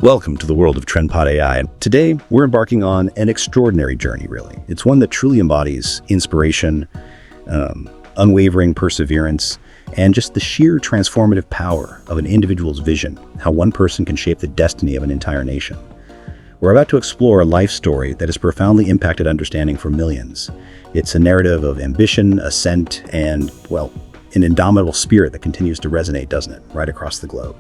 Welcome to the world of TrendPod AI. Today, we're embarking on an extraordinary journey, really. It's one that truly embodies inspiration, unwavering perseverance, and just the sheer transformative power of an individual's vision, how one person can shape the destiny of an entire nation. We're about to explore a life story that has profoundly impacted understanding for millions. It's a narrative of ambition, ascent, and, well, an indomitable spirit that continues to resonate, doesn't it, right across the globe.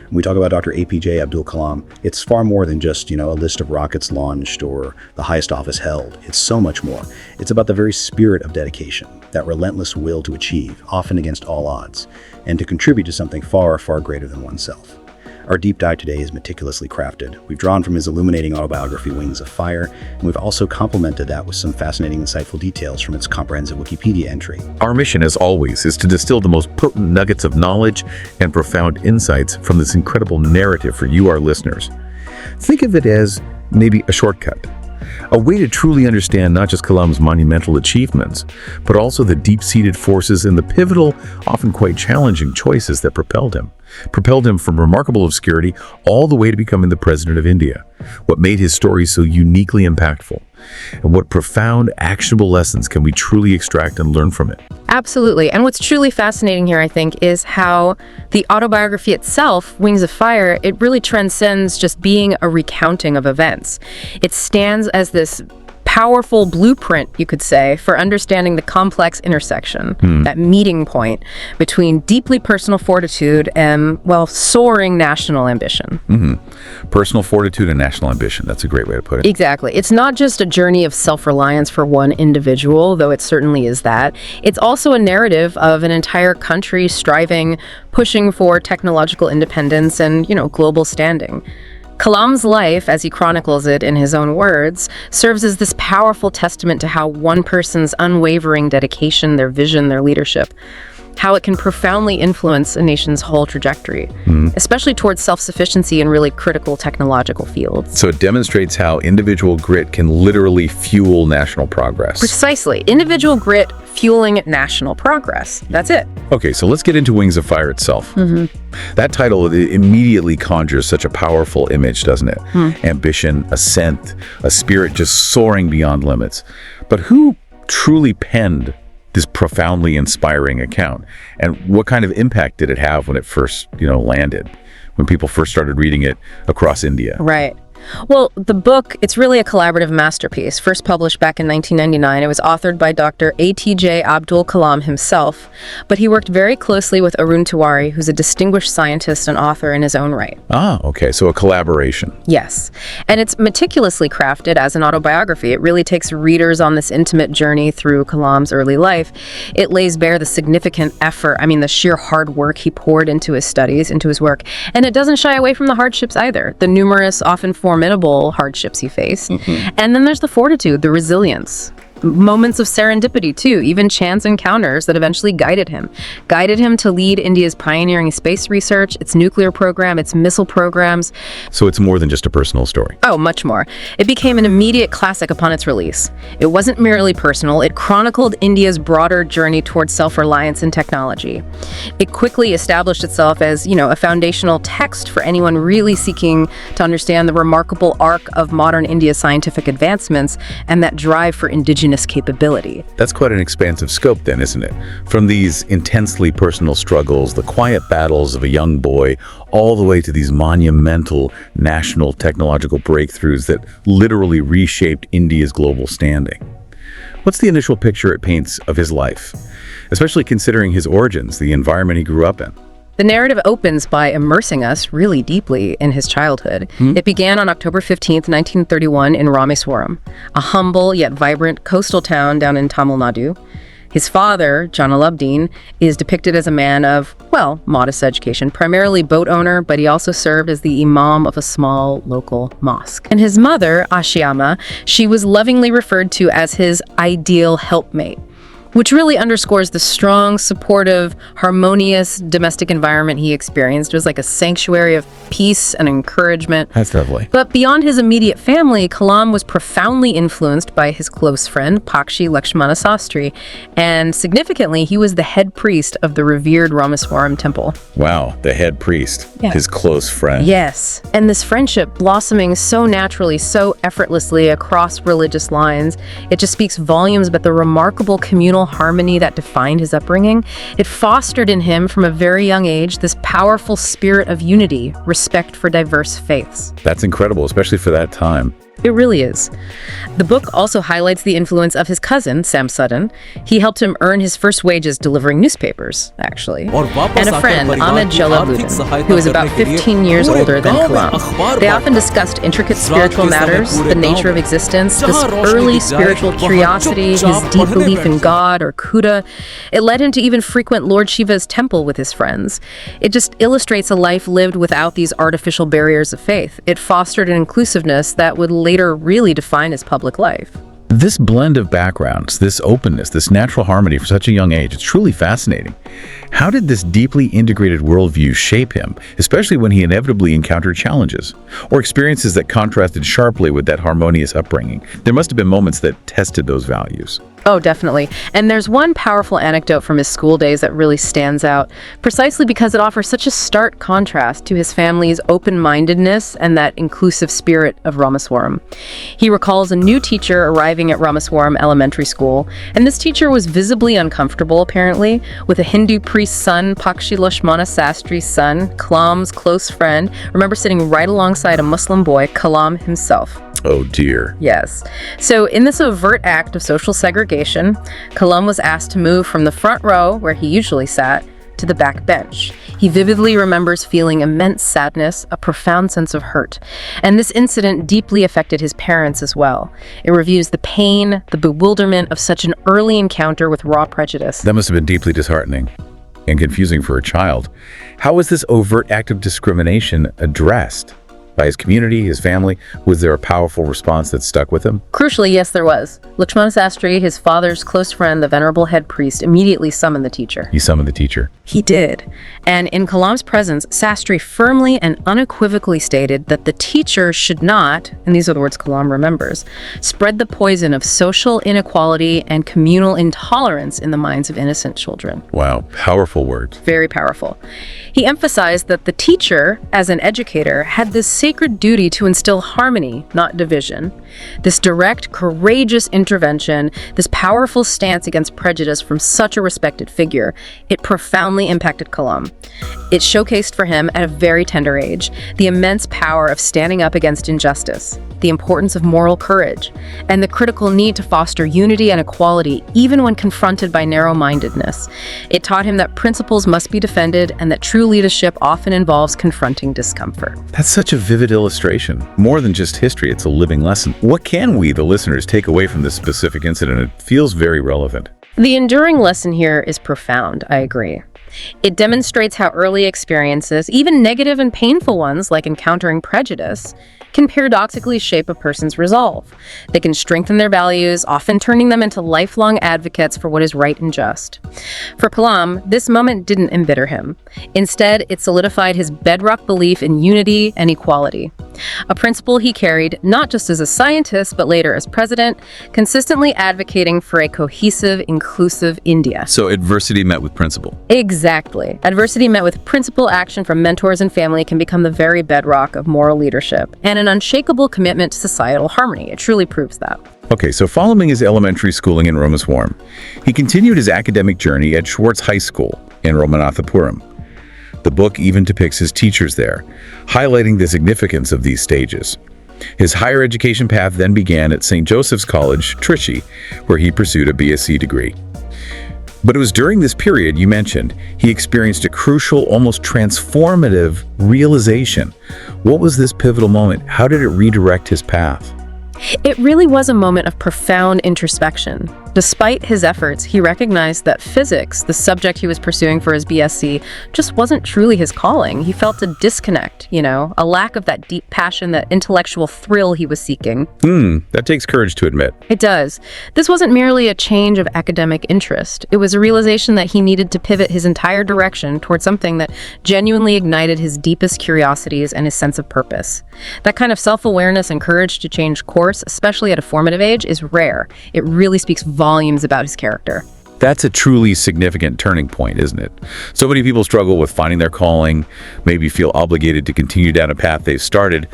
When we talk about Dr. A.P.J. Abdul Kalam, it's far more than just, a list of rockets launched or the highest office held. It's so much more. It's about the very spirit of dedication, that relentless will to achieve, often against all odds, and to contribute to something far, far greater than oneself. Our deep dive today is meticulously crafted. We've drawn from his illuminating autobiography, Wings of Fire, and we've also complemented that with some fascinating, insightful details from its comprehensive Wikipedia entry. Our mission, as always, is to distill the most potent nuggets of knowledge and profound insights from this incredible narrative for you, our listeners. Think of it as maybe a shortcut, a way to truly understand not just Kalam's monumental achievements, but also the deep-seated forces and the pivotal, often quite challenging choices that propelled him from remarkable obscurity all the way to becoming the president of India. What made his story so uniquely impactful, and what profound, actionable lessons can we truly extract and learn from it? Absolutely. And what's truly fascinating here, I think, is how the autobiography itself, Wings of Fire, it really transcends just being a recounting of events. It stands as this powerful blueprint, you could say, for understanding the complex intersection, that meeting point between deeply personal fortitude and, soaring national ambition. Personal fortitude and national ambition. That's a great way to put it. Exactly. It's not just a journey of self-reliance for one individual, though it certainly is that. It's also a narrative of an entire country striving, pushing for technological independence and, global standing. Kalam's life, as he chronicles it in his own words, serves as this powerful testament to how one person's unwavering dedication, their vision, their leadership, how it can profoundly influence a nation's whole trajectory, especially towards self-sufficiency in really critical technological fields. So it demonstrates how individual grit can literally fuel national progress. Precisely. Individual grit fueling national progress. That's it. Okay, so let's get into Wings of Fire itself. That title immediately conjures such a powerful image, doesn't it? Ambition, ascent, a spirit just soaring beyond limits. But who truly penned this profoundly inspiring account? And what kind of impact did it have when it first, landed, when people first started reading it across India? Right. Well, the book, it's really a collaborative masterpiece. First published back in 1999, it was authored by Dr. A.P.J. Abdul Kalam himself, but he worked very closely with Arun Tiwari, who's a distinguished scientist and author in his own right. Ah, okay, so a collaboration. Yes, and it's meticulously crafted as an autobiography. It really takes readers on this intimate journey through Kalam's early life. It lays bare the significant effort, the sheer hard work he poured into his studies, into his work, and it doesn't shy away from the hardships either, the numerous, often formidable hardships he faced. And then there's the fortitude, the resilience, moments of serendipity too, even chance encounters that eventually guided him to lead India's pioneering space research, its nuclear program, its missile programs. So it's more than just a personal story. Oh, much more. It became an immediate classic upon its release. It wasn't merely personal, it chronicled India's broader journey towards self-reliance in technology. It quickly established itself as, a foundational text for anyone really seeking to understand the remarkable arc of modern India's scientific advancements and that drive for indigenous capability. That's quite an expansive scope then, isn't it? From these intensely personal struggles, the quiet battles of a young boy, all the way to these monumental national technological breakthroughs that literally reshaped India's global standing. What's the initial picture it paints of his life, especially considering his origins, the environment he grew up in? The narrative opens by immersing us really deeply in his childhood. It began on October 15th, 1931 in Rameswaram, a humble yet vibrant coastal town down in Tamil Nadu. His father, Jalaluddin, is depicted as a man of, modest education, primarily boat owner, but he also served as the imam of a small local mosque. And his mother, Ashiama, she was lovingly referred to as his ideal helpmate. which really underscores the strong, supportive, harmonious domestic environment he experienced. It was like a sanctuary of peace and encouragement. That's lovely. But beyond his immediate family, Kalam was profoundly influenced by his close friend, Pakshi Lakshmana Sastri, and significantly, he was the head priest of the revered Rameswaram temple. Wow, the head priest, Yeah. his close friend. Yes, and this friendship blossoming so naturally, so effortlessly across religious lines, it just speaks volumes about the remarkable communal harmony that defined his upbringing. It fostered in him from a very young age this powerful spirit of unity, respect for diverse faiths. That's incredible, especially for that time. It really is. The book also highlights the influence of his cousin, Sam Sudden. He helped him earn his first wages delivering newspapers, actually. And a friend, Ahmed Jalaluddin, who was about 15 years older than Kalam. They often discussed intricate spiritual matters, the nature of existence, this early spiritual curiosity, his deep belief in God or Khuda. It led him to even frequent Lord Shiva's temple with his friends. It just illustrates a life lived without these artificial barriers of faith. It fostered an inclusiveness that would later really define his public life. This blend of backgrounds, this openness, this natural harmony for such a young age, it's truly fascinating. How did this deeply integrated worldview shape him, especially when he inevitably encountered challenges or experiences that contrasted sharply with that harmonious upbringing? There must have been moments that tested those values. Oh, definitely. And there's one powerful anecdote from his school days that really stands out, precisely because it offers such a stark contrast to his family's open-mindedness and that inclusive spirit of Rameswaram. He recalls a new teacher arriving at Rameswaram Elementary School, and this teacher was visibly uncomfortable, apparently, with a Hindu priest's son, Pakshi Lakshmana Sastri's son, Kalam's close friend, remember sitting right alongside a Muslim boy, Kalam himself. Oh dear. Yes. So in this overt act of social segregation, Kalam was asked to move from the front row, where he usually sat, to the back bench. He vividly remembers feeling immense sadness, a profound sense of hurt. And this incident deeply affected his parents as well. It reviews the pain, the bewilderment of such an early encounter with raw prejudice. That must have been deeply disheartening and confusing for a child. How was this overt act of discrimination addressed? By his community, his family? Was there a powerful response that stuck with him? Crucially, yes, there was. Lakshmana Sastri, his father's close friend, the venerable head priest, immediately summoned the teacher. He summoned the teacher. He did. And in Kalam's presence, Sastri firmly and unequivocally stated that the teacher should not, and these are the words Kalam remembers, spread the poison of social inequality and communal intolerance in the minds of innocent children. Wow, powerful words. Very powerful. He emphasized that the teacher, as an educator, had this sacred duty to instill harmony, not division. This direct, courageous intervention, this powerful stance against prejudice from such a respected figure, it profoundly impacted Kalam. It showcased for him at a very tender age the immense power of standing up against injustice, the importance of moral courage, and the critical need to foster unity and equality even when confronted by narrow-mindedness. It taught him that principles must be defended and that true leadership often involves confronting discomfort. That's such a vivid illustration. More than just history, it's a living lesson. What can we, the listeners, take away from this specific incident? It feels very relevant. The enduring lesson here is profound, I agree. It demonstrates how early experiences, even negative and painful ones like encountering prejudice, can paradoxically shape a person's resolve. They can strengthen their values, often turning them into lifelong advocates for what is right and just. For Kalam, this moment didn't embitter him. Instead, it solidified his bedrock belief in unity and equality, a principle he carried not just as a scientist, but later as president, consistently advocating for a cohesive, inclusive India. So adversity met with principle. Exactly. Adversity met with principled action from mentors and family can become the very bedrock of moral leadership and an unshakable commitment to societal harmony. It truly proves that. Okay, so following his elementary schooling in Rameswaram, he continued his academic journey at Schwartz High School in Ramanathapuram. The book even depicts his teachers there, highlighting the significance of these stages. His higher education path then began at St. Joseph's College, Trichy, where he pursued a BSc degree. But it was during this period you mentioned he experienced a crucial, almost transformative realization. What was this pivotal moment? How did it redirect his path? It really was a moment of profound introspection. Despite his efforts, he recognized that physics, the subject he was pursuing for his BSc, just wasn't truly his calling. He felt a disconnect, a lack of that deep passion, that intellectual thrill he was seeking. That takes courage to admit. It does. This wasn't merely a change of academic interest. It was a realization that he needed to pivot his entire direction towards something that genuinely ignited his deepest curiosities and his sense of purpose. That kind of self-awareness and courage to change course, especially at a formative age, is rare. It really speaks volumes about his character. That's a truly significant turning point, isn't it? So many people struggle with finding their calling, maybe feel obligated to continue down a path they've started.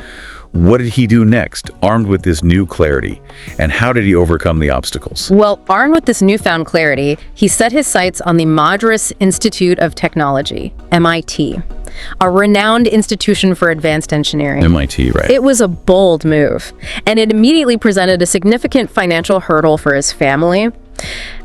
What did he do next, armed with this new clarity? And how did he overcome the obstacles? Well, armed with this newfound clarity, he set his sights on the Madras Institute of Technology, MIT, a renowned institution for advanced engineering. MIT, right. It was a bold move, and it immediately presented a significant financial hurdle for his family.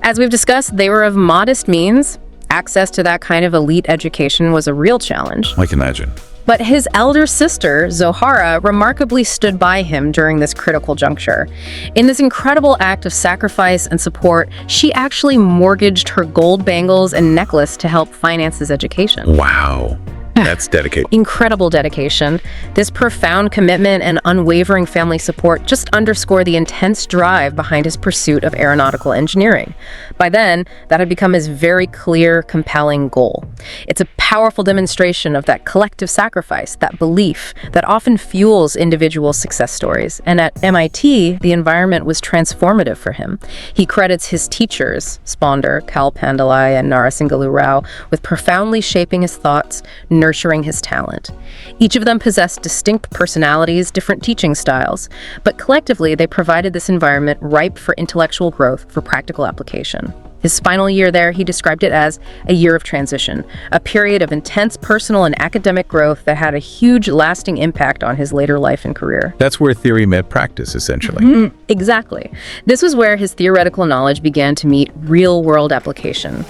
As we've discussed, they were of modest means. Access to that kind of elite education was a real challenge. I can imagine. But his elder sister, Zohara, remarkably stood by him during this critical juncture. In this incredible act of sacrifice and support, she actually mortgaged her gold bangles and necklace to help finance his education. Wow. That's dedicated. Incredible dedication. This profound commitment and unwavering family support just underscore the intense drive behind his pursuit of aeronautical engineering. By then, that had become his very clear, compelling goal. It's a powerful demonstration of that collective sacrifice, that belief that often fuels individual success stories. And at MIT, the environment was transformative for him. He credits his teachers, Sponder, Kal Pandalai, and Narasimhalu Rao, with profoundly shaping his thoughts, nurturing his talent. Each of them possessed distinct personalities, different teaching styles, but collectively they provided this environment ripe for intellectual growth, for practical application. His final year there, he described it as a year of transition, a period of intense personal and academic growth that had a huge lasting impact on his later life and career. That's where theory met practice, essentially. Exactly. This was where his theoretical knowledge began to meet real-world application.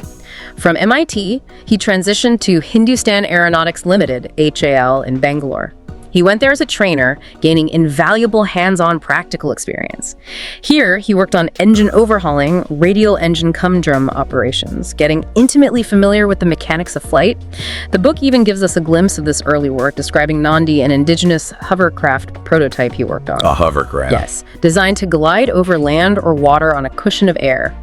From MIT, he transitioned to Hindustan Aeronautics Limited, HAL, in Bangalore. He went there as a trainer, gaining invaluable hands-on practical experience. Here, he worked on engine overhauling, radial engine cum-drum operations, getting intimately familiar with the mechanics of flight. The book even gives us a glimpse of this early work, describing Nandi, an indigenous hovercraft prototype he worked on. A hovercraft. Yes, designed to glide over land or water on a cushion of air.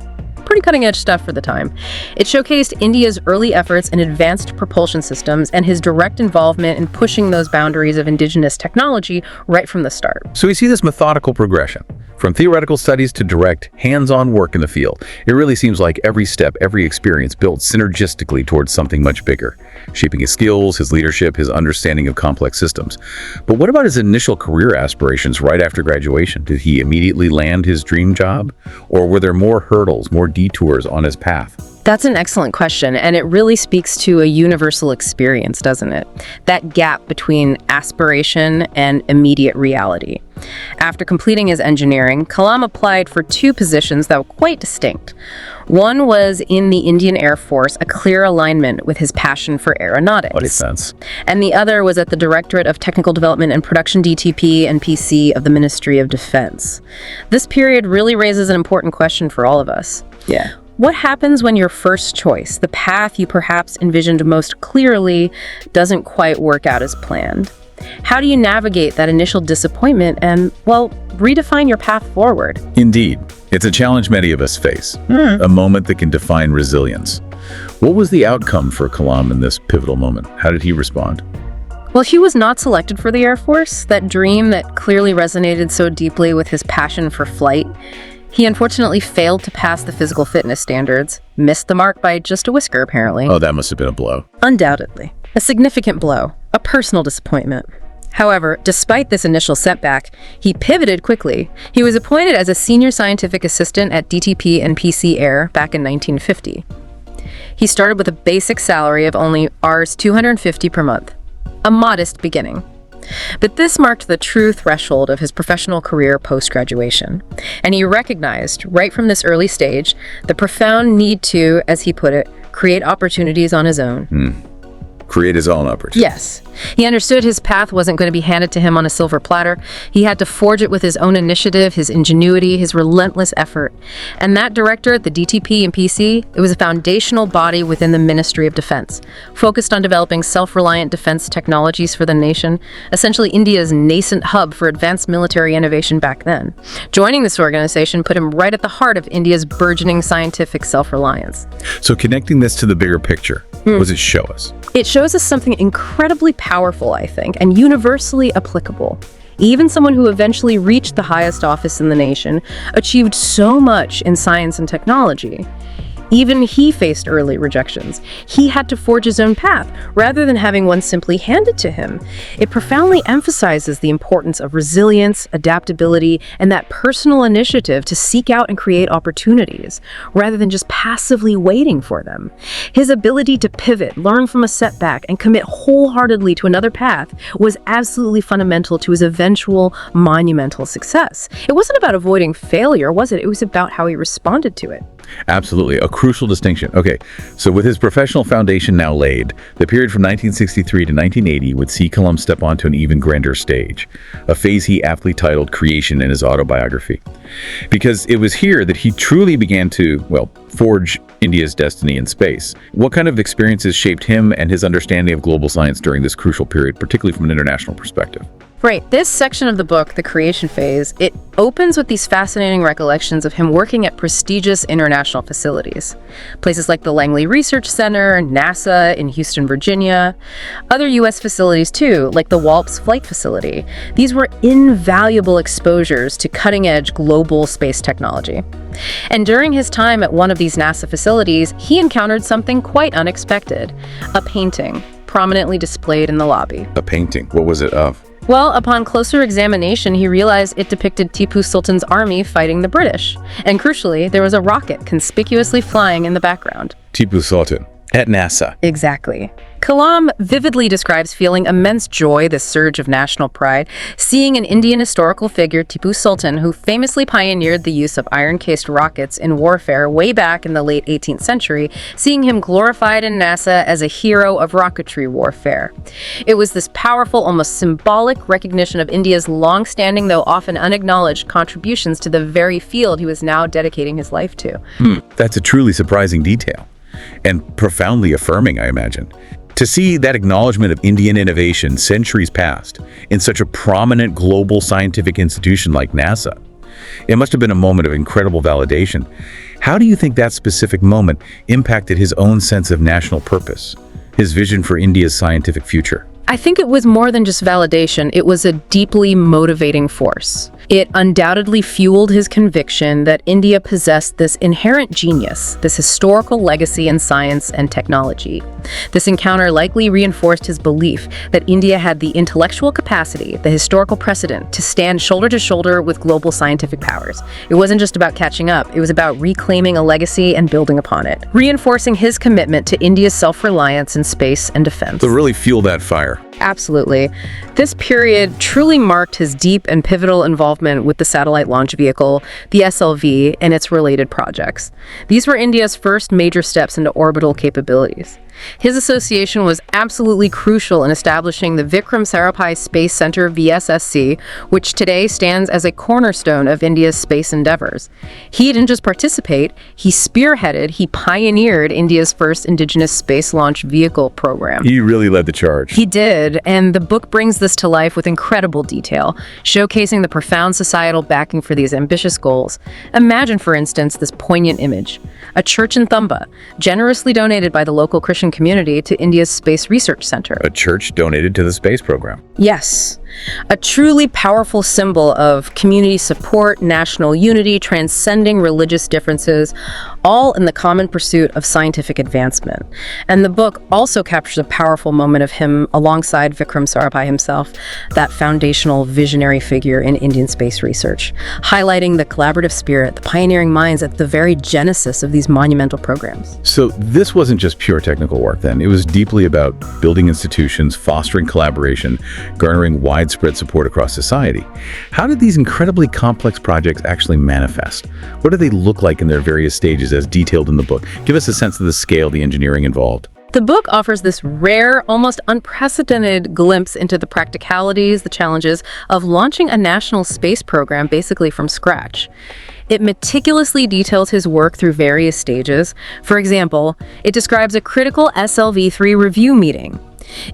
Pretty cutting-edge stuff for the time. It showcased India's early efforts in advanced propulsion systems and his direct involvement in pushing those boundaries of indigenous technology right from the start. So we see this methodical progression, from theoretical studies to direct, hands-on work in the field. It really seems like every step, every experience builds synergistically towards something much bigger, shaping his skills, his leadership, his understanding of complex systems. But what about his initial career aspirations right after graduation? Did he immediately land his dream job? Or were there more hurdles, more detours on his path? That's an excellent question, and it really speaks to a universal experience, doesn't it? That gap between aspiration and immediate reality. After completing his engineering, Kalam applied for two positions that were quite distinct. One was in the Indian Air Force, a clear alignment with his passion for aeronautics. What makes sense? And the other was at the Directorate of Technical Development and Production, DTP and PC of the Ministry of Defense. This period really raises an important question for all of us. Yeah. What happens when your first choice, the path you perhaps envisioned most clearly, doesn't quite work out as planned? How do you navigate that initial disappointment and, well, redefine your path forward? Indeed. It's a challenge many of us face, a moment that can define resilience. What was the outcome for Kalam in this pivotal moment? How did he respond? Well, he was not selected for the Air Force, that dream that clearly resonated so deeply with his passion for flight. He unfortunately failed to pass the physical fitness standards, missed the mark by just a whisker, apparently. Oh, that must have been a blow. Undoubtedly. A significant blow, a personal disappointment. However, despite this initial setback, he pivoted quickly. He was appointed as a senior scientific assistant at DTP and PC Air back in 1950. He started with a basic salary of only Rs. 250 per month, a modest beginning. But this marked the true threshold of his professional career post-graduation, and he recognized, right from this early stage, the profound need to, as he put it, create opportunities on his own. Create his own opportunities. Yes. He understood his path wasn't going to be handed to him on a silver platter. He had to forge it with his own initiative, his ingenuity, his relentless effort. And that directorate, the DTP and PC, it was a foundational body within the Ministry of Defense, focused on developing self-reliant defense technologies for the nation, essentially India's nascent hub for advanced military innovation back then. Joining this organization put him right at the heart of India's burgeoning scientific self-reliance. So connecting this to the bigger picture, what does it show us? It shows us something incredibly powerful, I think, and universally applicable. Even someone who eventually reached the highest office in the nation achieved so much in science and technology. Even he faced early rejections. He had to forge his own path, rather than having one simply handed to him. It profoundly emphasizes the importance of resilience, adaptability, and that personal initiative to seek out and create opportunities, rather than just passively waiting for them. His ability to pivot, learn from a setback, and commit wholeheartedly to another path was absolutely fundamental to his eventual monumental success. It wasn't about avoiding failure, was it? It was about how he responded to it. Absolutely. A crucial distinction. Okay, so with his professional foundation now laid, the period from 1963 to 1980 would see Kalam step onto an even grander stage, a phase he aptly titled Creation in his autobiography. Because it was here that he truly began to, forge India's destiny in space. What kind of experiences shaped him and his understanding of global science during this crucial period, particularly from an international perspective? Right. This section of the book, the creation phase, it opens with these fascinating recollections of him working at prestigious international facilities. Places like the Langley Research Center, NASA in Houston, Virginia, other U.S. facilities too, like the Wallops Flight Facility. These were invaluable exposures to cutting-edge global space technology. And during his time at one of these NASA facilities, he encountered something quite unexpected: a painting prominently displayed in the lobby. A painting? What was it of? Well, upon closer examination, he realized it depicted Tipu Sultan's army fighting the British. And crucially, there was a rocket conspicuously flying in the background. Tipu Sultan. At NASA. Exactly. Kalam vividly describes feeling immense joy, this surge of national pride, seeing an Indian historical figure, Tipu Sultan, who famously pioneered the use of iron-cased rockets in warfare way back in the late 18th century, seeing him glorified in NASA as a hero of rocketry warfare. It was this powerful, almost symbolic recognition of India's long-standing, though often unacknowledged, contributions to the very field he was now dedicating his life to. That's a truly surprising detail. And profoundly affirming, I imagine. To see that acknowledgement of Indian innovation centuries past in such a prominent global scientific institution like NASA, it must have been a moment of incredible validation. How do you think that specific moment impacted his own sense of national purpose, his vision for India's scientific future? I think it was more than just validation. It was a deeply motivating force. It undoubtedly fueled his conviction that India possessed this inherent genius, this historical legacy in science and technology. This encounter likely reinforced his belief that India had the intellectual capacity, the historical precedent, to stand shoulder to shoulder with global scientific powers. It wasn't just about catching up, it was about reclaiming a legacy and building upon it, reinforcing his commitment to India's self-reliance in space and defense. To really fuel that fire. Absolutely. This period truly marked his deep and pivotal involvement with the satellite launch vehicle, the SLV, and its related projects. These were India's first major steps into orbital capabilities. His association was absolutely crucial in establishing the Vikram Sarabhai Space Center VSSC, which today stands as a cornerstone of India's space endeavors. He didn't just participate, he spearheaded, he pioneered India's first indigenous space launch vehicle program. He really led the charge. He did, and the book brings this to life with incredible detail, showcasing the profound societal backing for these ambitious goals. Imagine, for instance, this poignant image: a church in Thumba, generously donated by the local Christian community to India's Space Research Center. A church donated to the space program. Yes, a truly powerful symbol of community support, national unity, transcending religious differences, all in the common pursuit of scientific advancement. And the book also captures a powerful moment of him alongside Vikram Sarabhai himself, that foundational visionary figure in Indian space research, highlighting the collaborative spirit, the pioneering minds at the very genesis of these monumental programs. So this wasn't just pure technical work then. It was deeply about building institutions, fostering collaboration, garnering widespread support across society. How did these incredibly complex projects actually manifest? What do they look like in their various stages as detailed in the book? Give us a sense of the scale of the engineering involved. The book offers this rare, almost unprecedented glimpse into the practicalities, the challenges of launching a national space program basically from scratch. It meticulously details his work through various stages. For example, it describes a critical SLV-3 review meeting,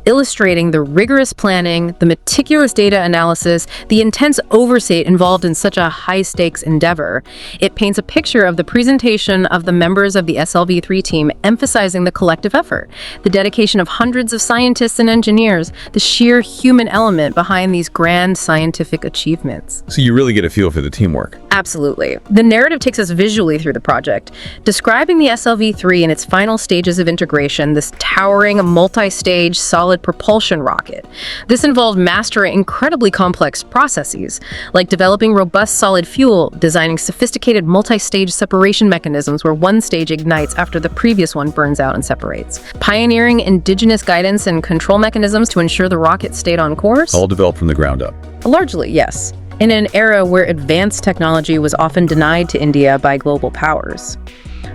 illustrating the rigorous planning, the meticulous data analysis, the intense oversight involved in such a high-stakes endeavor. It paints a picture of the presentation of the members of the SLV-3 team, emphasizing the collective effort, the dedication of hundreds of scientists and engineers, the sheer human element behind these grand scientific achievements. So you really get a feel for the teamwork. Absolutely. The narrative takes us visually through the project, describing the SLV-3 in its final stages of integration, this towering, multi-stage, solid propulsion rocket. This involved mastering incredibly complex processes, like developing robust solid fuel, designing sophisticated multi-stage separation mechanisms where one stage ignites after the previous one burns out and separates, pioneering indigenous guidance and control mechanisms to ensure the rocket stayed on course. All developed from the ground up. Largely, yes. In an era where advanced technology was often denied to India by global powers.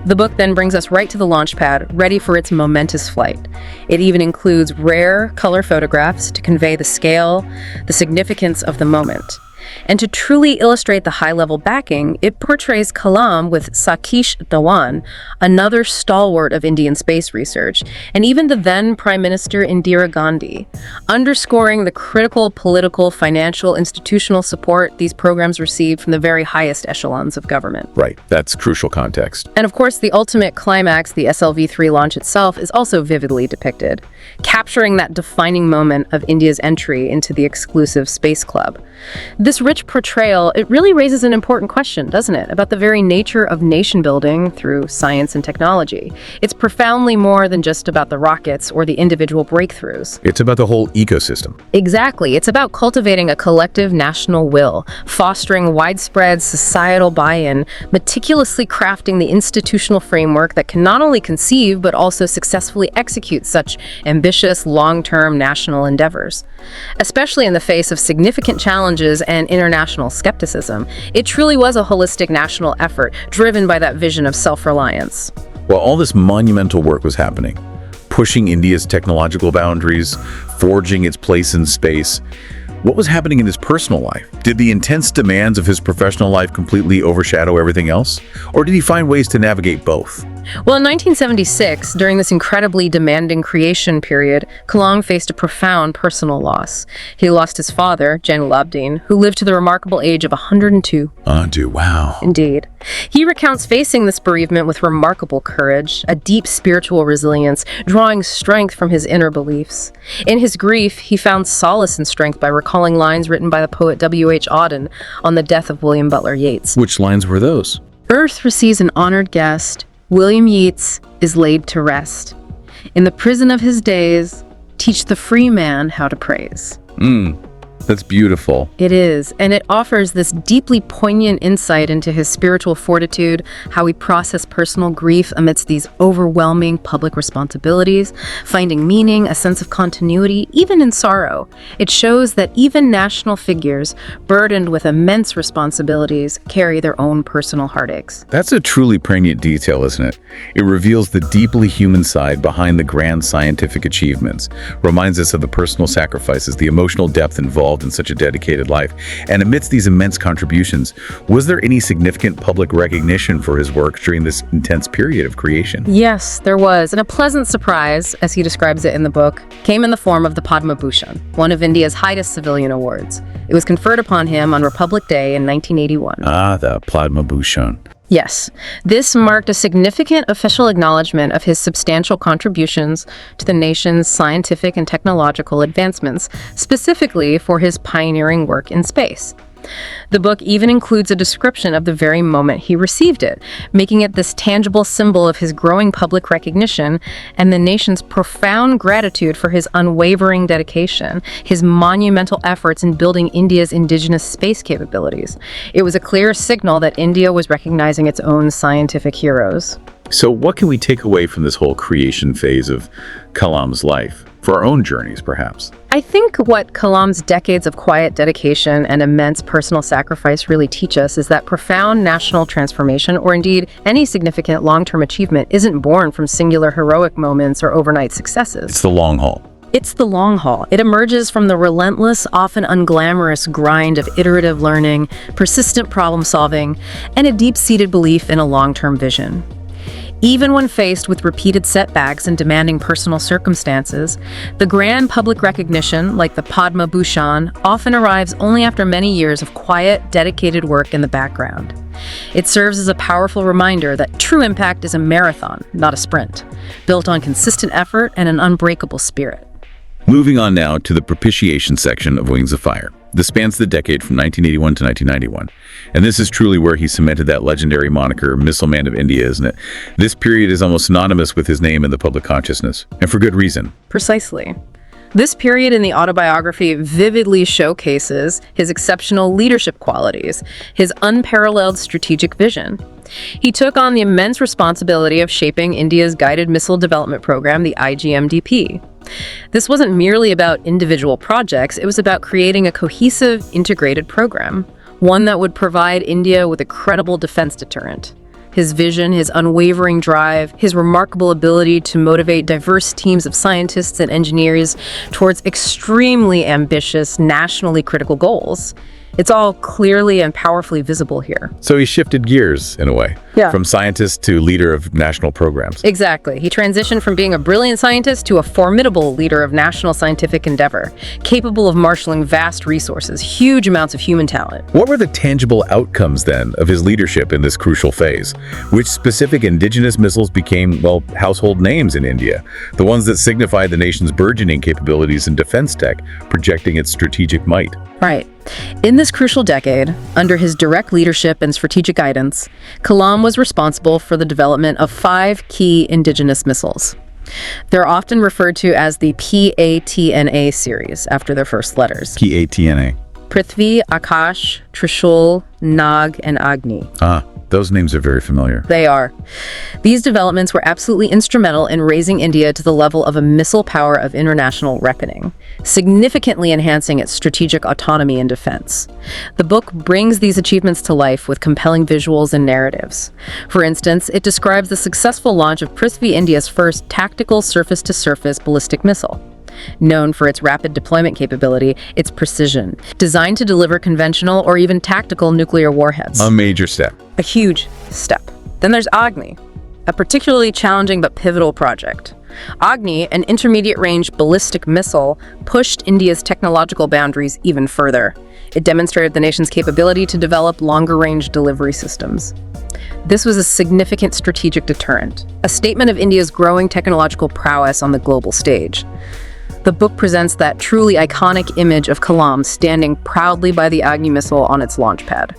The book then brings us right to the launch pad, ready for its momentous flight. It even includes rare color photographs to convey the scale, the significance of the moment. And to truly illustrate the high-level backing, it portrays Kalam with Satish Dhawan, another stalwart of Indian space research, and even the then Prime Minister Indira Gandhi, underscoring the critical political, financial, institutional support these programs received from the very highest echelons of government. Right, that's crucial context. And of course, the ultimate climax, the SLV-3 launch itself, is also vividly depicted, capturing that defining moment of India's entry into the exclusive space club. This rich portrayal, it really raises an important question, doesn't it, about the very nature of nation building through science and technology. It's profoundly more than just about the rockets or the individual breakthroughs. It's about the whole ecosystem. Exactly. It's about cultivating a collective national will, fostering widespread societal buy-in, meticulously crafting the institutional framework that can not only conceive but also successfully execute such ambitious, long-term national endeavors. Especially in the face of significant challenges and international skepticism, it truly was a holistic national effort driven by that vision of self-reliance. While all this monumental work was happening, pushing India's technological boundaries, forging its place in space, what was happening in his personal life? Did the intense demands of his professional life completely overshadow everything else? Or did he find ways to navigate both? Well, in 1976, during this incredibly demanding creation period, Kalam faced a profound personal loss. He lost his father, Jainul-Abidin, who lived to the remarkable age of 102. Wow. Indeed. He recounts facing this bereavement with remarkable courage, a deep spiritual resilience, drawing strength from his inner beliefs. In his grief, he found solace and strength by recalling lines written by the poet W.H. Auden on the death of William Butler Yeats. Which lines were those? Earth receives an honored guest. William Yeats is laid to rest. In the prison of his days, teach the free man how to praise. That's beautiful. It is, and it offers this deeply poignant insight into his spiritual fortitude, how he processed personal grief amidst these overwhelming public responsibilities, finding meaning, a sense of continuity, even in sorrow. It shows that even national figures, burdened with immense responsibilities, carry their own personal heartaches. That's a truly poignant detail, isn't it? It reveals the deeply human side behind the grand scientific achievements, reminds us of the personal sacrifices, the emotional depth involved in such a dedicated life. And amidst these immense contributions, was there any significant public recognition for his work during this intense period of creation? Yes, there was, and a pleasant surprise, as he describes it in the book, came in the form of the Padma Bhushan, one of India's highest civilian awards. It was conferred upon him on Republic Day in 1981. The Padma Bhushan. Yes, this marked a significant official acknowledgement of his substantial contributions to the nation's scientific and technological advancements, specifically for his pioneering work in space. The book even includes a description of the very moment he received it, making it this tangible symbol of his growing public recognition and the nation's profound gratitude for his unwavering dedication, his monumental efforts in building India's indigenous space capabilities. It was a clear signal that India was recognizing its own scientific heroes. So what can we take away from this whole creation phase of Kalam's life, for our own journeys, perhaps? I think what Kalam's decades of quiet dedication and immense personal sacrifice really teach us is that profound national transformation, or indeed any significant long-term achievement, isn't born from singular heroic moments or overnight successes. It's the long haul. It's the long haul. It emerges from the relentless, often unglamorous grind of iterative learning, persistent problem solving, and a deep-seated belief in a long-term vision. Even when faced with repeated setbacks and demanding personal circumstances, the grand public recognition, like the Padma Bhushan, often arrives only after many years of quiet, dedicated work in the background. It serves as a powerful reminder that true impact is a marathon, not a sprint, built on consistent effort and an unbreakable spirit. Moving on now to the propitiation section of Wings of Fire. This spans the decade from 1981 to 1991. And this is truly where he cemented that legendary moniker, Missile Man of India, isn't it? This period is almost synonymous with his name in the public consciousness, and for good reason. Precisely. This period in the autobiography vividly showcases his exceptional leadership qualities, his unparalleled strategic vision. He took on the immense responsibility of shaping India's guided missile development program, the IGMDP. This wasn't merely about individual projects, it was about creating a cohesive, integrated program, one that would provide India with a credible defense deterrent. His vision, his unwavering drive, his remarkable ability to motivate diverse teams of scientists and engineers towards extremely ambitious, nationally critical goals. It's all clearly and powerfully visible here. So he shifted gears, in a way, Yeah. from scientist to leader of national programs. Exactly. He transitioned from being a brilliant scientist to a formidable leader of national scientific endeavor, capable of marshaling vast resources, huge amounts of human talent. What were the tangible outcomes, then, of his leadership in this crucial phase? Which specific indigenous missiles became, well, household names in India? The ones that signified the nation's burgeoning capabilities in defense tech, projecting its strategic might. Right. In this crucial decade, under his direct leadership and strategic guidance, Kalam was responsible for the development of 5 key indigenous missiles. They're often referred to as the PATNA series, after their first letters. PATNA. Prithvi, Akash, Trishul, Nag, and Agni. Those names are very familiar. They are. These developments were absolutely instrumental in raising India to the level of a missile power of international reckoning, significantly enhancing its strategic autonomy in defense. The book brings these achievements to life with compelling visuals and narratives. For instance, it describes the successful launch of Prithvi, India's first tactical surface-to-surface ballistic missile. Known for its rapid deployment capability, its precision, designed to deliver conventional or even tactical nuclear warheads. A major step. A huge step. Then there's Agni, a particularly challenging but pivotal project. Agni, an intermediate-range ballistic missile, pushed India's technological boundaries even further. It demonstrated the nation's capability to develop longer-range delivery systems. This was a significant strategic deterrent, a statement of India's growing technological prowess on the global stage. The book presents that truly iconic image of Kalam standing proudly by the Agni missile on its launch pad.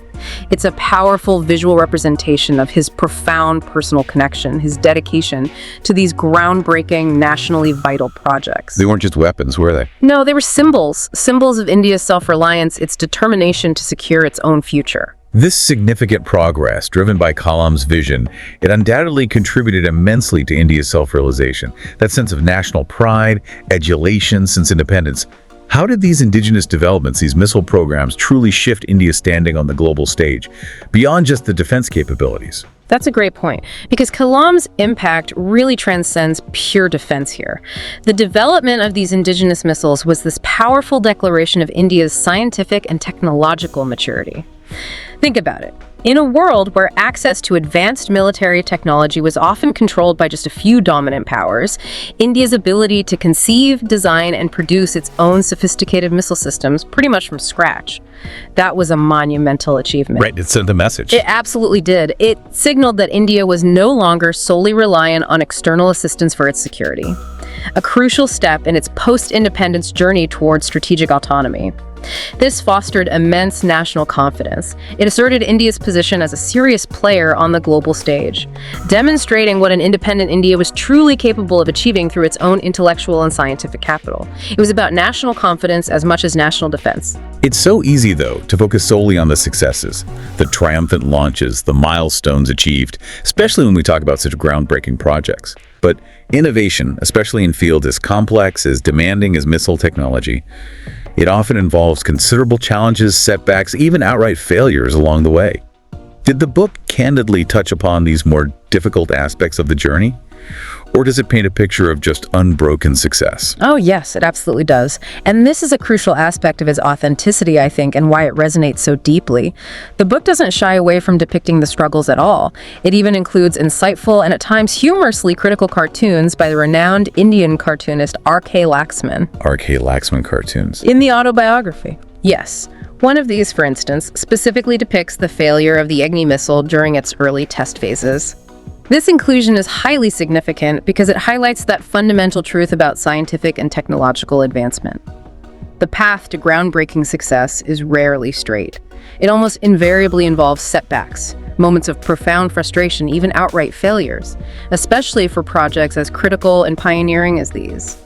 It's a powerful visual representation of his profound personal connection, his dedication to these groundbreaking, nationally vital projects. They weren't just weapons, were they? No, they were symbols of India's self-reliance, its determination to secure its own future. This significant progress, driven by Kalam's vision, it undoubtedly contributed immensely to India's self-realization, that sense of national pride, adulation since independence. How did these indigenous developments, these missile programs, truly shift India's standing on the global stage, beyond just the defense capabilities? That's a great point, because Kalam's impact really transcends pure defense here. The development of these indigenous missiles was this powerful declaration of India's scientific and technological maturity. Think about it. In a world where access to advanced military technology was often controlled by just a few dominant powers, India's ability to conceive, design, and produce its own sophisticated missile systems pretty much from scratch, that was a monumental achievement. Right, it sent a message. It absolutely did. It signaled that India was no longer solely reliant on external assistance for its security, a crucial step in its post-independence journey towards strategic autonomy. This fostered immense national confidence. It asserted India's position as a serious player on the global stage, demonstrating what an independent India was truly capable of achieving through its own intellectual and scientific capital. It was about national confidence as much as national defense. It's so easy, though, to focus solely on the successes, the triumphant launches, the milestones achieved, especially when we talk about such groundbreaking projects. But innovation, especially in fields as complex, as demanding as missile technology, it often involves considerable challenges, setbacks, even outright failures along the way. Did the book candidly touch upon these more difficult aspects of the journey? Or does it paint a picture of just unbroken success? Oh, yes, it absolutely does. And this is a crucial aspect of his authenticity, I think, and why it resonates so deeply. The book doesn't shy away from depicting the struggles at all. It even includes insightful and at times humorously critical cartoons by the renowned Indian cartoonist R.K. Laxman. R.K. Laxman cartoons. In the autobiography. Yes. One of these, for instance, specifically depicts the failure of the Agni missile during its early test phases. This inclusion is highly significant because it highlights that fundamental truth about scientific and technological advancement. The path to groundbreaking success is rarely straight. It almost invariably involves setbacks, moments of profound frustration, even outright failures, especially for projects as critical and pioneering as these.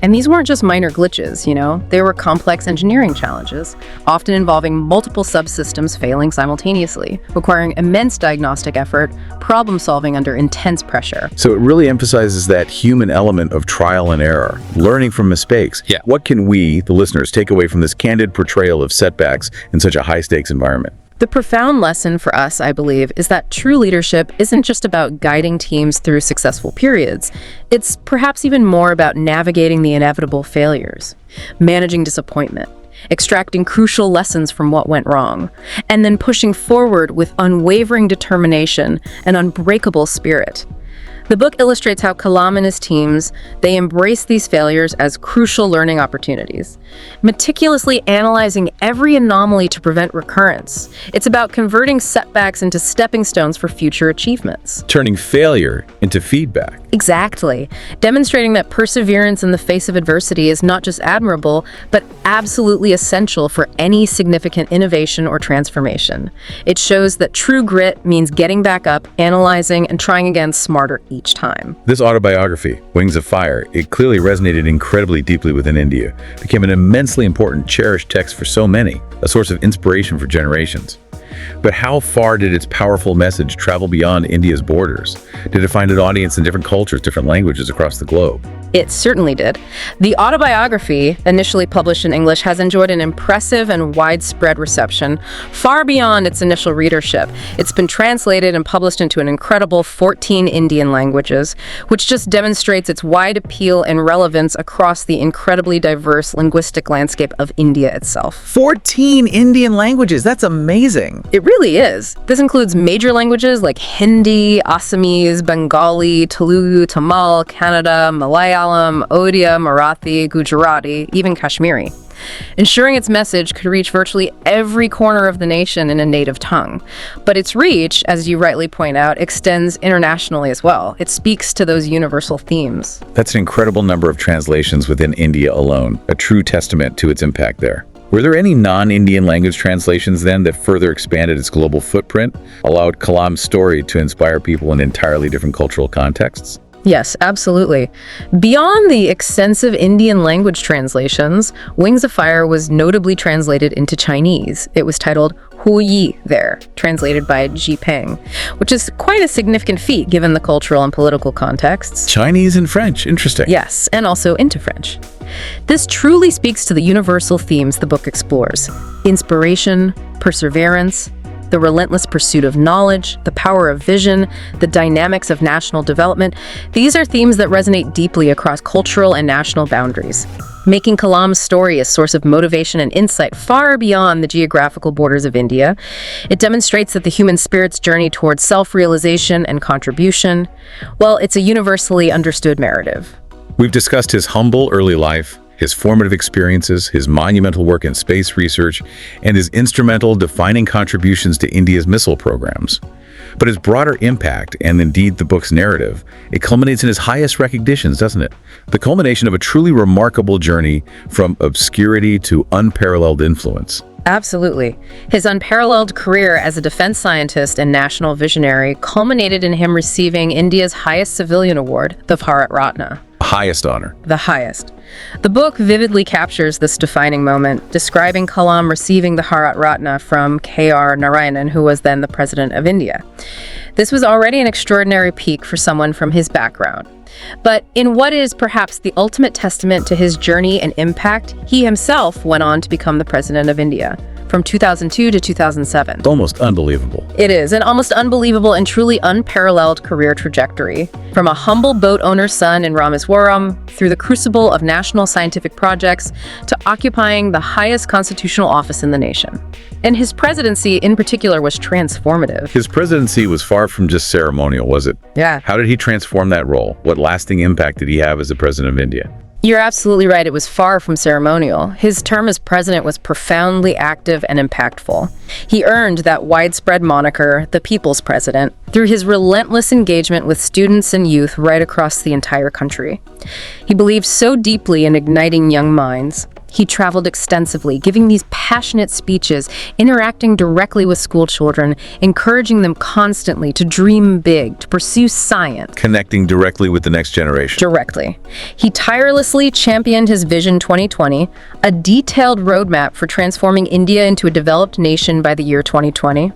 And these weren't just minor glitches, they were complex engineering challenges, often involving multiple subsystems failing simultaneously, requiring immense diagnostic effort, problem solving under intense pressure. So it really emphasizes that human element of trial and error, learning from mistakes. Yeah. What can we, the listeners, take away from this candid portrayal of setbacks in such a high-stakes environment? The profound lesson for us, I believe, is that true leadership isn't just about guiding teams through successful periods. It's perhaps even more about navigating the inevitable failures, managing disappointment, extracting crucial lessons from what went wrong, and then pushing forward with unwavering determination and unbreakable spirit. The book illustrates how Kalam and his teams, they embrace these failures as crucial learning opportunities, meticulously analyzing every anomaly to prevent recurrence. It's about converting setbacks into stepping stones for future achievements. Turning failure into feedback. Exactly. Demonstrating that perseverance in the face of adversity is not just admirable, but absolutely essential for any significant innovation or transformation. It shows that true grit means getting back up, analyzing, and trying again smarter each time. This autobiography, Wings of Fire, it clearly resonated incredibly deeply within India, became an immensely important, cherished text for so many, a source of inspiration for generations. But how far did its powerful message travel beyond India's borders? Did it find an audience in different cultures, different languages across the globe? It certainly did. The autobiography, initially published in English, has enjoyed an impressive and widespread reception, far beyond its initial readership. It's been translated and published into an incredible 14 Indian languages, which just demonstrates its wide appeal and relevance across the incredibly diverse linguistic landscape of India itself. 14 Indian languages, that's amazing. It really is. This includes major languages like Hindi, Assamese, Bengali, Telugu, Tamil, Kannada, Malayalam, Odia, Marathi, Gujarati, even Kashmiri, ensuring its message could reach virtually every corner of the nation in a native tongue. But its reach, as you rightly point out, extends internationally as well. It speaks to those universal themes. That's an incredible number of translations within India alone, a true testament to its impact there. Were there any non-Indian language translations then that further expanded its global footprint, allowed Kalam's story to inspire people in entirely different cultural contexts? Yes, absolutely. Beyond the extensive Indian language translations, Wings of Fire was notably translated into Chinese. It was titled Hu Yi there, translated by Ji Peng, which is quite a significant feat given the cultural and political contexts. Chinese and French, interesting. Yes, and also into French. This truly speaks to the universal themes the book explores: inspiration, perseverance, the relentless pursuit of knowledge, the power of vision, the dynamics of national development. These are themes that resonate deeply across cultural and national boundaries, making Kalam's story a source of motivation and insight far beyond the geographical borders of India. It demonstrates that the human spirit's journey towards self-realization and contribution, well, it's a universally understood narrative. We've discussed his humble early life, his formative experiences, his monumental work in space research, and his instrumental defining contributions to India's missile programs. But his broader impact, and indeed the book's narrative, it culminates in his highest recognitions, doesn't it? The culmination of a truly remarkable journey from obscurity to unparalleled influence. Absolutely. His unparalleled career as a defense scientist and national visionary culminated in him receiving India's highest civilian award, the Bharat Ratna. Highest honor. The highest. The book vividly captures this defining moment, describing Kalam receiving the Bharat Ratna from K.R. Narayanan, who was then the president of India. This was already an extraordinary peak for someone from his background. But in what is perhaps the ultimate testament to his journey and impact, he himself went on to become the president of India from 2002 to 2007. It's almost unbelievable. It is an almost unbelievable and truly unparalleled career trajectory. From a humble boat owner's son in Rameswaram, through the crucible of national scientific projects, to occupying the highest constitutional office in the nation. And his presidency in particular was transformative. His presidency was far from just ceremonial, was it? Yeah. How did he transform that role? What lasting impact did he have as the president of India? You're absolutely right. It was far from ceremonial. His term as president was profoundly active and impactful. He earned that widespread moniker, the People's President, through his relentless engagement with students and youth right across the entire country. He believed so deeply in igniting young minds. He traveled extensively, giving these passionate speeches, interacting directly with school children, encouraging them constantly to dream big, to pursue science. Connecting directly with the next generation. Directly. He tirelessly championed his Vision 2020, a detailed roadmap for transforming India into a developed nation by the year 2020.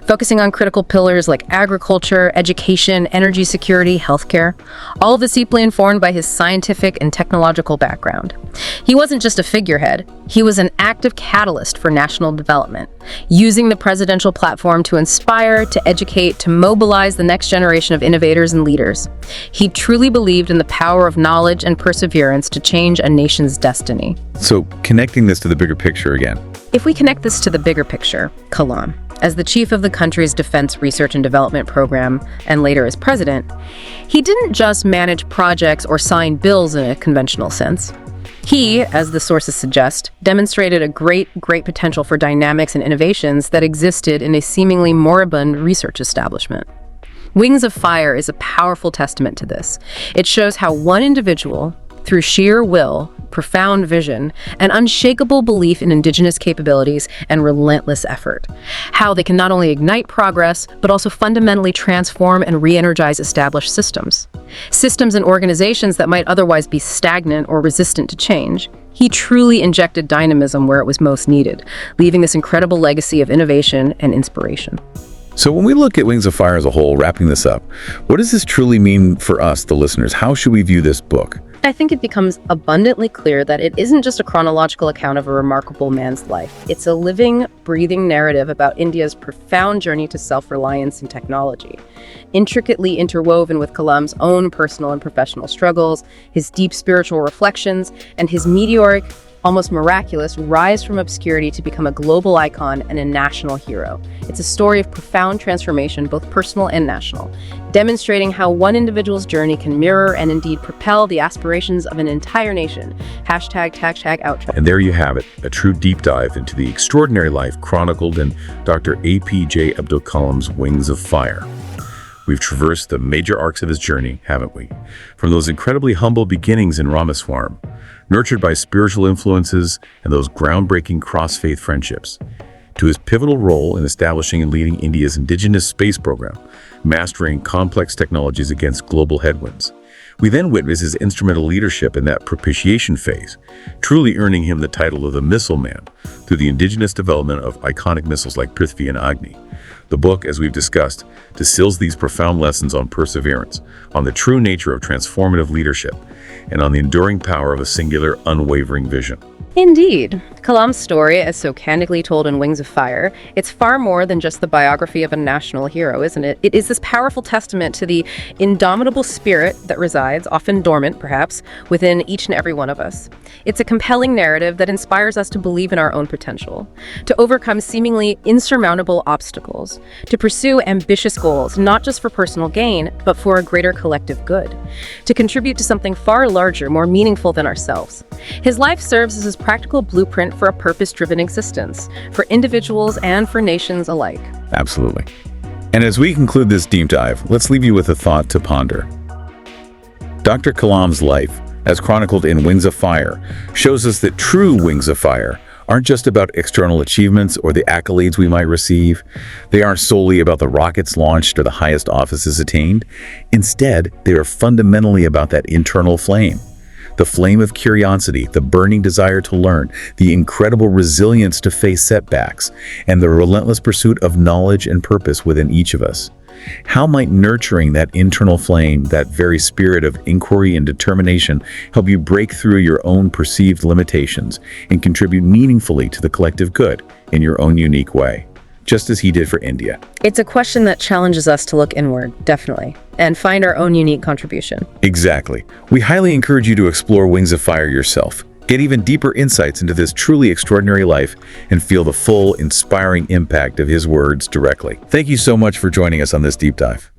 Focusing on critical pillars like agriculture, education, energy security, healthcare, all of this deeply informed by his scientific and technological background. He wasn't just a figurehead, he was an active catalyst for national development, using the presidential platform to inspire, to educate, to mobilize the next generation of innovators and leaders. He truly believed in the power of knowledge and perseverance to change a nation's destiny. So, connecting this to the bigger picture again. If we connect this to the bigger picture, Kalam, as the chief of the country's Defense Research and Development Program, and later as president, he didn't just manage projects or sign bills in a conventional sense. He, as the sources suggest, demonstrated a great potential for dynamics and innovations that existed in a seemingly moribund research establishment. Wings of Fire is a powerful testament to this. It shows how one individual, through sheer will, profound vision, and unshakable belief in indigenous capabilities and relentless effort, how they can not only ignite progress, but also fundamentally transform and re-energize established systems. Systems and organizations that might otherwise be stagnant or resistant to change. He truly injected dynamism where it was most needed, leaving this incredible legacy of innovation and inspiration. So when we look at Wings of Fire as a whole, wrapping this up, what does this truly mean for us, the listeners? How should we view this book? I think it becomes abundantly clear that it isn't just a chronological account of a remarkable man's life. It's a living, breathing narrative about India's profound journey to self-reliance in technology, intricately interwoven with Kalam's own personal and professional struggles, his deep spiritual reflections, and his meteoric, almost miraculous rise from obscurity to become a global icon and a national hero. It's a story of profound transformation, both personal and national, demonstrating how one individual's journey can mirror and indeed propel the aspirations of an entire nation. Hashtag outro. And there you have it, a true deep dive into the extraordinary life chronicled in Dr. A.P.J. Abdul Kalam's Wings of Fire. We've traversed the major arcs of his journey, haven't we? From those incredibly humble beginnings in Rameswaram, nurtured by spiritual influences and those groundbreaking cross-faith friendships, to his pivotal role in establishing and leading India's indigenous space program, mastering complex technologies against global headwinds. We then witness his instrumental leadership in that propitiation phase, truly earning him the title of the Missile Man through the indigenous development of iconic missiles like Prithvi and Agni. The book, as we've discussed, distills these profound lessons on perseverance, on the true nature of transformative leadership, and on the enduring power of a singular, unwavering vision. Indeed. Kalam's story, as so candidly told in Wings of Fire, it's far more than just the biography of a national hero, isn't it? It is this powerful testament to the indomitable spirit that resides, often dormant perhaps, within each and every one of us. It's a compelling narrative that inspires us to believe in our own potential, to overcome seemingly insurmountable obstacles, to pursue ambitious goals, not just for personal gain, but for a greater collective good, to contribute to something far larger, more meaningful than ourselves. His life serves as his practical blueprint for a purpose-driven existence, for individuals and for nations alike. Absolutely. And as we conclude this deep dive, let's leave you with a thought to ponder. Dr. Kalam's life, as chronicled in Wings of Fire, shows us that true wings of fire aren't just about external achievements or the accolades we might receive. They aren't solely about the rockets launched or the highest offices attained. Instead, they are fundamentally about that internal flame. The flame of curiosity, the burning desire to learn, the incredible resilience to face setbacks, and the relentless pursuit of knowledge and purpose within each of us. How might nurturing that internal flame, that very spirit of inquiry and determination, help you break through your own perceived limitations and contribute meaningfully to the collective good in your own unique way, just as he did for India? It's a question that challenges us to look inward, definitely, and find our own unique contribution. Exactly. We highly encourage you to explore Wings of Fire yourself. Get even deeper insights into this truly extraordinary life and feel the full, inspiring impact of his words directly. Thank you so much for joining us on this deep dive.